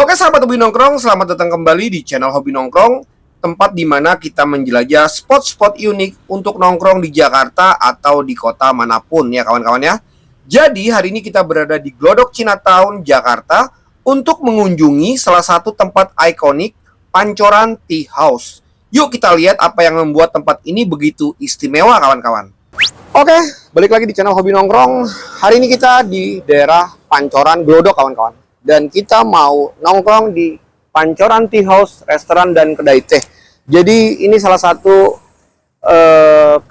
Oke sahabat Hobi Nongkrong, selamat datang kembali di channel Hobi Nongkrong, tempat di mana kita menjelajah spot-spot unik untuk nongkrong di Jakarta atau di kota manapun ya kawan-kawan ya. Jadi hari ini kita berada di Glodok Chinatown, Jakarta untuk mengunjungi salah satu tempat ikonik, Pancoran Tea House. Yuk kita lihat apa yang membuat tempat ini begitu istimewa kawan-kawan. Oke, balik lagi di channel Hobi Nongkrong. Hari ini kita di daerah Pancoran Glodok kawan-kawan. Dan kita mau nongkrong di Pancoran Tea House, restoran dan kedai teh. Jadi ini salah satu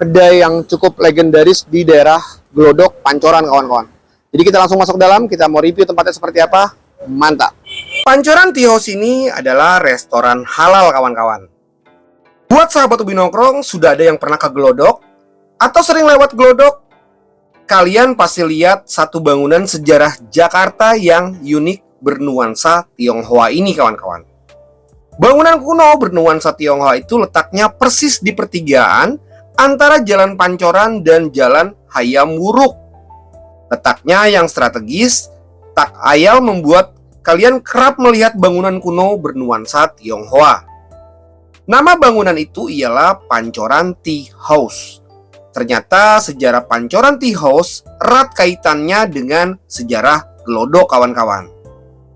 kedai yang cukup legendaris di daerah Glodok, Pancoran kawan-kawan. Jadi kita langsung masuk ke dalam, kita mau review tempatnya seperti apa. Mantap. Pancoran Tea House ini adalah restoran halal kawan-kawan. Buat sahabat Hobi Nongkrong, sudah ada yang pernah ke Glodok atau sering lewat Glodok, kalian pasti lihat satu bangunan sejarah Jakarta yang unik bernuansa Tionghoa ini kawan-kawan. Bangunan kuno bernuansa Tionghoa itu letaknya persis di pertigaan antara Jalan Pancoran dan Jalan Hayam Wuruk. Letaknya yang strategis, tak ayal membuat kalian kerap melihat bangunan kuno bernuansa Tionghoa. Nama bangunan itu ialah Pancoran Tea House. Ternyata sejarah Pancoran Tea House erat kaitannya dengan sejarah Glodok kawan-kawan.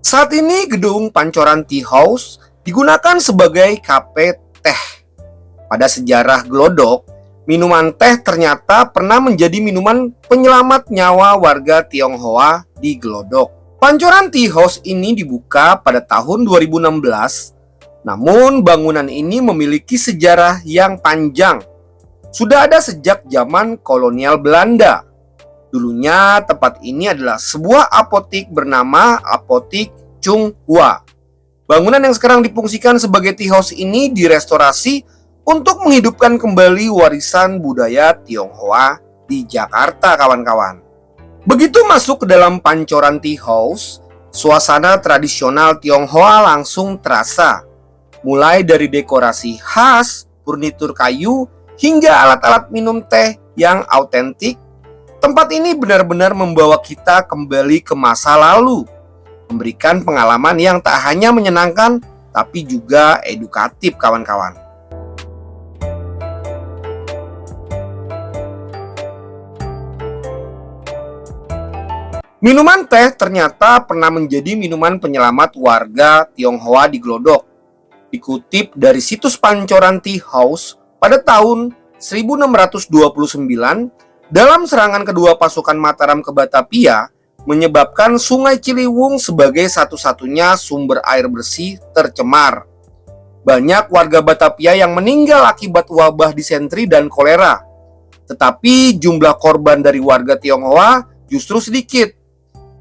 Saat ini gedung Pancoran Tea House digunakan sebagai kafe teh. Pada sejarah Glodok, minuman teh ternyata pernah menjadi minuman penyelamat nyawa warga Tionghoa di Glodok. Pancoran Tea House ini dibuka pada tahun 2016, namun bangunan ini memiliki sejarah yang panjang. Sudah ada sejak zaman kolonial Belanda. Dulunya tempat ini adalah sebuah apotik bernama Apotik Chung Hua. Bangunan yang sekarang difungsikan sebagai tea house ini direstorasi untuk menghidupkan kembali warisan budaya Tionghoa di Jakarta kawan-kawan. Begitu masuk ke dalam Pancoran Tea House, suasana tradisional Tionghoa langsung terasa. Mulai dari dekorasi khas, furnitur kayu, hingga alat-alat minum teh yang autentik. Tempat ini benar-benar membawa kita kembali ke masa lalu, memberikan pengalaman yang tak hanya menyenangkan, tapi juga edukatif kawan-kawan. Minuman teh ternyata pernah menjadi minuman penyelamat warga Tionghoa di Glodok. Dikutip dari situs Pancoran Tea House, pada tahun 1629, dalam serangan kedua pasukan Mataram ke Batavia, menyebabkan Sungai Ciliwung sebagai satu-satunya sumber air bersih tercemar. Banyak warga Batavia yang meninggal akibat wabah disentri dan kolera. Tetapi jumlah korban dari warga Tionghoa justru sedikit.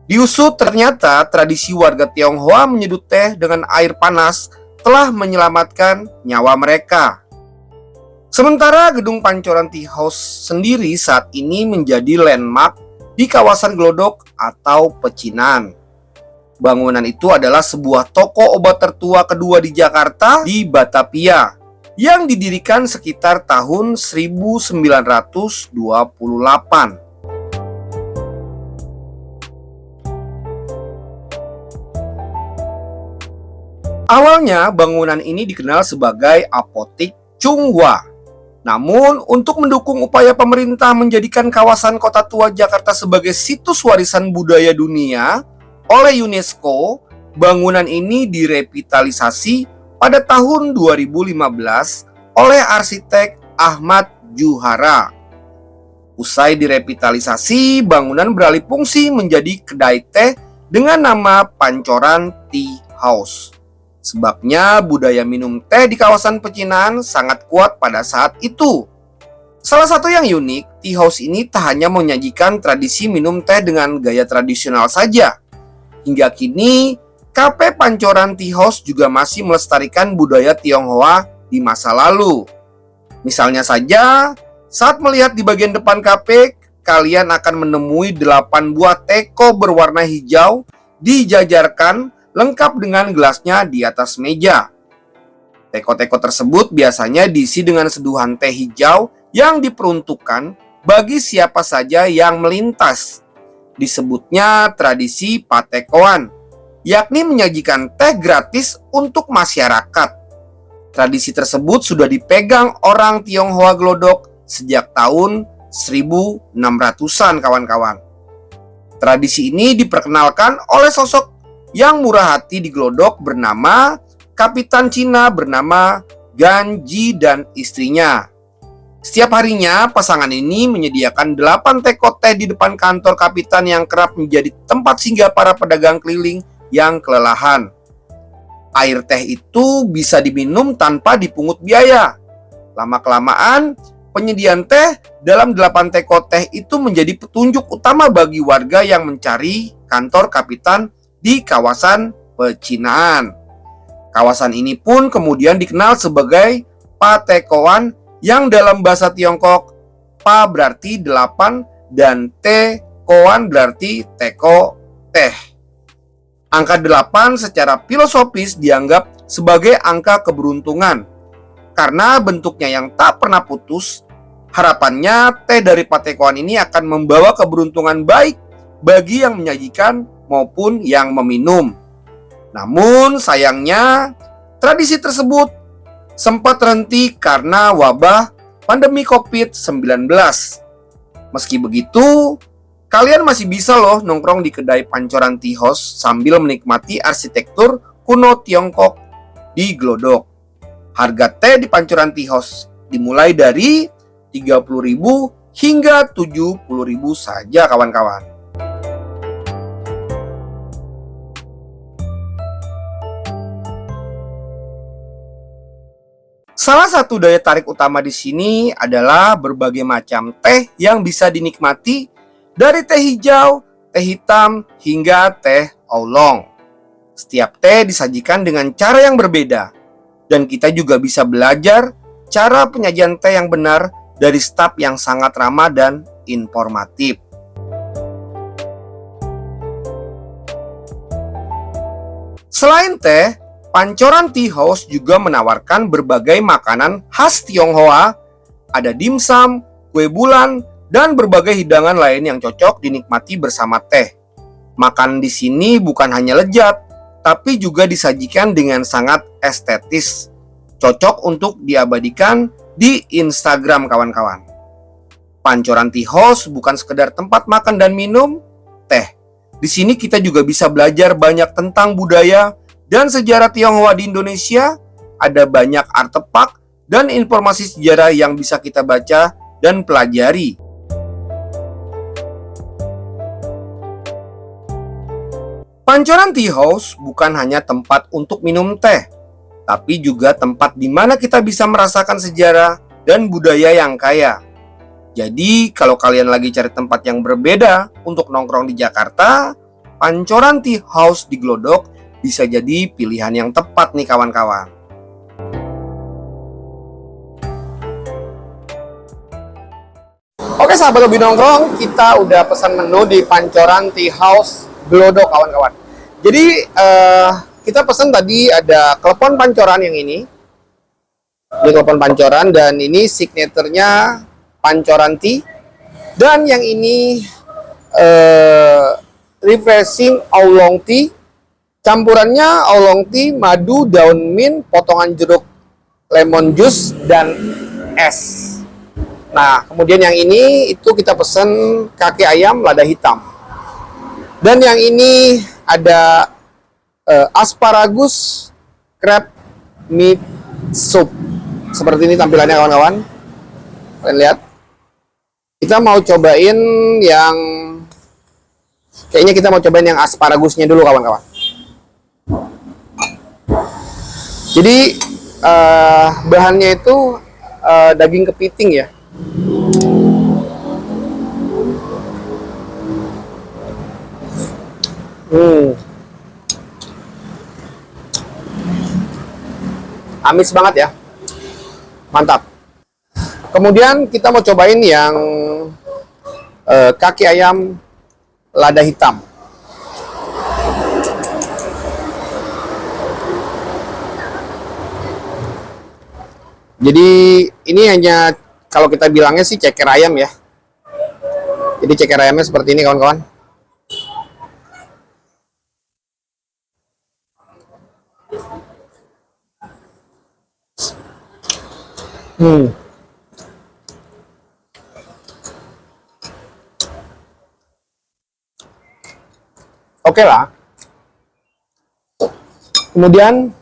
Diusut ternyata tradisi warga Tionghoa menyeduh teh dengan air panas telah menyelamatkan nyawa mereka. Sementara gedung Pancoran Tea House sendiri saat ini menjadi landmark di kawasan Glodok atau Pecinan. Bangunan itu adalah sebuah toko obat tertua kedua di Jakarta di Batavia yang didirikan sekitar tahun 1928. Awalnya bangunan ini dikenal sebagai Apotik Chung Hua. Namun, untuk mendukung upaya pemerintah menjadikan kawasan Kota Tua Jakarta sebagai situs warisan budaya dunia oleh UNESCO, bangunan ini direvitalisasi pada tahun 2015 oleh arsitek Ahmad Juhara. Usai direvitalisasi, bangunan beralih fungsi menjadi kedai teh dengan nama Pancoran Tea House. Sebabnya budaya minum teh di kawasan Pecinan sangat kuat pada saat itu. Salah satu yang unik, tea house ini tak hanya menyajikan tradisi minum teh dengan gaya tradisional saja. Hingga kini, kafe Pancoran Tea House juga masih melestarikan budaya Tionghoa di masa lalu. Misalnya saja, saat melihat di bagian depan kafe, kalian akan menemui 8 buah teko berwarna hijau dijajarkan lengkap dengan gelasnya di atas meja. Teko-teko tersebut biasanya diisi dengan seduhan teh hijau yang diperuntukkan bagi siapa saja yang melintas. Disebutnya tradisi patekoan, yakni menyajikan teh gratis untuk masyarakat. Tradisi tersebut sudah dipegang orang Tionghoa Glodok sejak tahun 1600-an kawan-kawan. Tradisi ini diperkenalkan oleh sosok yang murah hati di Glodok bernama Kapitan Cina bernama Ganji dan istrinya. Setiap harinya pasangan ini menyediakan 8 teko teh di depan kantor Kapitan yang kerap menjadi tempat singgah para pedagang keliling yang kelelahan. Air teh itu bisa diminum tanpa dipungut biaya. Lama-kelamaan, penyediaan teh dalam 8 teko teh itu menjadi petunjuk utama bagi warga yang mencari kantor Kapitan di kawasan pecinaan. Kawasan ini pun kemudian dikenal sebagai Patekoan yang dalam bahasa Tiongkok Pa berarti 8 dan Te-koan berarti teko teh. Angka 8 secara filosofis dianggap sebagai angka keberuntungan. Karena bentuknya yang tak pernah putus, harapannya teh dari Patekoan ini akan membawa keberuntungan baik bagi yang menyajikan maupun yang meminum. Namun sayangnya tradisi tersebut sempat terhenti karena wabah pandemi COVID-19. Meski begitu, kalian masih bisa loh nongkrong di kedai Pancoran Tea House sambil menikmati arsitektur kuno Tiongkok di Glodok. Harga teh di Pancoran Tea House dimulai dari 30.000 hingga 70.000 saja kawan-kawan. Salah satu daya tarik utama di sini adalah berbagai macam teh yang bisa dinikmati dari teh hijau, teh hitam, hingga teh oolong. Setiap teh disajikan dengan cara yang berbeda, dan kita juga bisa belajar cara penyajian teh yang benar dari staf yang sangat ramah dan informatif. Selain teh, Pancoran Tea House juga menawarkan berbagai makanan khas Tionghoa, ada dimsum, kue bulan, dan berbagai hidangan lain yang cocok dinikmati bersama teh. Makan di sini bukan hanya lezat, tapi juga disajikan dengan sangat estetis. Cocok untuk diabadikan di Instagram kawan-kawan. Pancoran Tea House bukan sekedar tempat makan dan minum teh. Di sini kita juga bisa belajar banyak tentang budaya dan sejarah Tionghoa di Indonesia. Ada banyak artefak dan informasi sejarah yang bisa kita baca dan pelajari. Pancoran Tea House bukan hanya tempat untuk minum teh, tapi juga tempat di mana kita bisa merasakan sejarah dan budaya yang kaya. Jadi, kalau kalian lagi cari tempat yang berbeda untuk nongkrong di Jakarta, Pancoran Tea House di Glodok bisa jadi pilihan yang tepat nih kawan-kawan. Oke sahabat hobi nongkrong, kita udah pesan menu di Pancoran Tea House Glodok kawan-kawan. Jadi kita pesan tadi ada klepon pancoran yang ini. Ini klepon pancoran dan ini signaturenya Pancoran Tea. Dan yang ini refreshing oolong tea. Campurannya oolong tea, madu, daun mint, potongan jeruk lemon juice, dan es. Nah, kemudian yang ini itu kita pesen kaki ayam lada hitam. Dan yang ini ada asparagus crab meat soup. Seperti ini tampilannya kawan-kawan. Kalian lihat. Kita mau cobain yang kayaknya kita mau cobain yang asparagusnya dulu kawan-kawan. Jadi bahannya itu daging kepiting ya. Amis banget ya. Mantap. Kemudian kita mau cobain yang kaki ayam lada hitam. Jadi ini hanya kalau kita bilangnya sih ceker ayam ya. Jadi ceker ayamnya seperti ini kawan-kawan. Hmm. Oke lah. Kemudian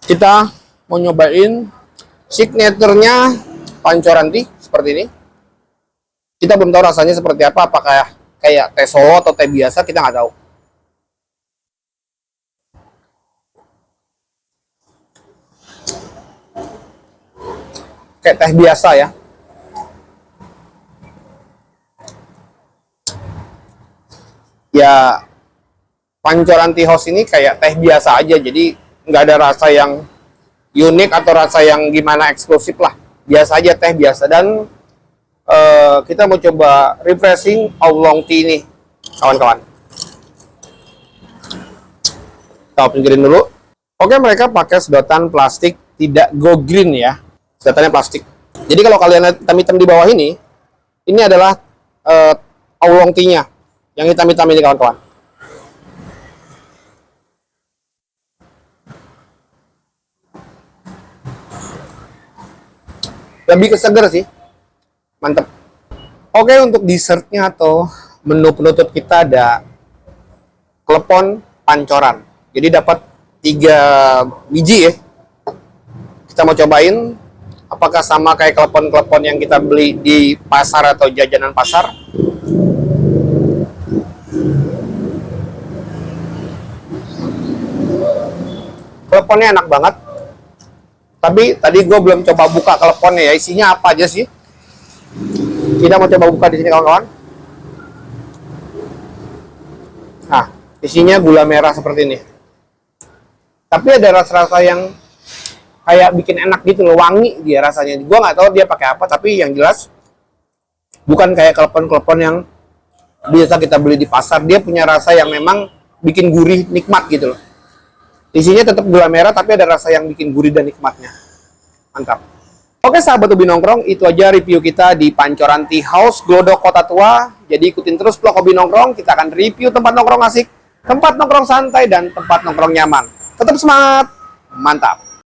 kita mau nyobain signaturenya Pancoranti seperti ini. Kita belum tahu rasanya seperti apa, apakah kayak teh Solo atau teh biasa, kita nggak tahu. Kayak teh biasa ya. Ya, Pancoranti House ini kayak teh biasa aja, jadi nggak ada rasa yang unik atau rasa yang gimana eksklusif lah. Biasa aja, teh biasa. Dan kita mau coba refreshing oolong tea ini, kawan-kawan. Kita pinggirin dulu. Oke, mereka pakai sedotan plastik, tidak go green ya. Sedotannya plastik. Jadi kalau kalian lihat hitam-hitam di bawah ini adalah oolong tea-nya. Yang hitam-hitam ini, kawan-kawan. Lebih ke seger sih. Mantep. Oke, untuk dessertnya atau menu penutup kita ada klepon pancoran. Jadi dapat 3 biji ya. Kita mau cobain apakah sama kayak klepon-klepon yang kita beli di pasar atau jajanan pasar. Kleponnya enak banget. Tapi tadi gue belum coba buka kleponnya ya, isinya apa aja sih. Kita mau coba buka di sini, kawan-kawan. Nah, isinya gula merah seperti ini. Tapi ada rasa-rasa yang kayak bikin enak gitu loh, wangi dia rasanya. Gue nggak tahu dia pakai apa, tapi yang jelas bukan kayak klepon-klepon yang biasa kita beli di pasar. Dia punya rasa yang memang bikin gurih, nikmat gitu loh. Isinya tetap gula merah, tapi ada rasa yang bikin gurih dan nikmatnya. Mantap. Oke sahabat Hobi Nongkrong, itu aja review kita di Pancoranti House, Glodok, Kota Tua. Jadi ikutin terus vlog Hobi Nongkrong, kita akan review tempat nongkrong asik, tempat nongkrong santai, dan tempat nongkrong nyaman. Tetap semangat, mantap.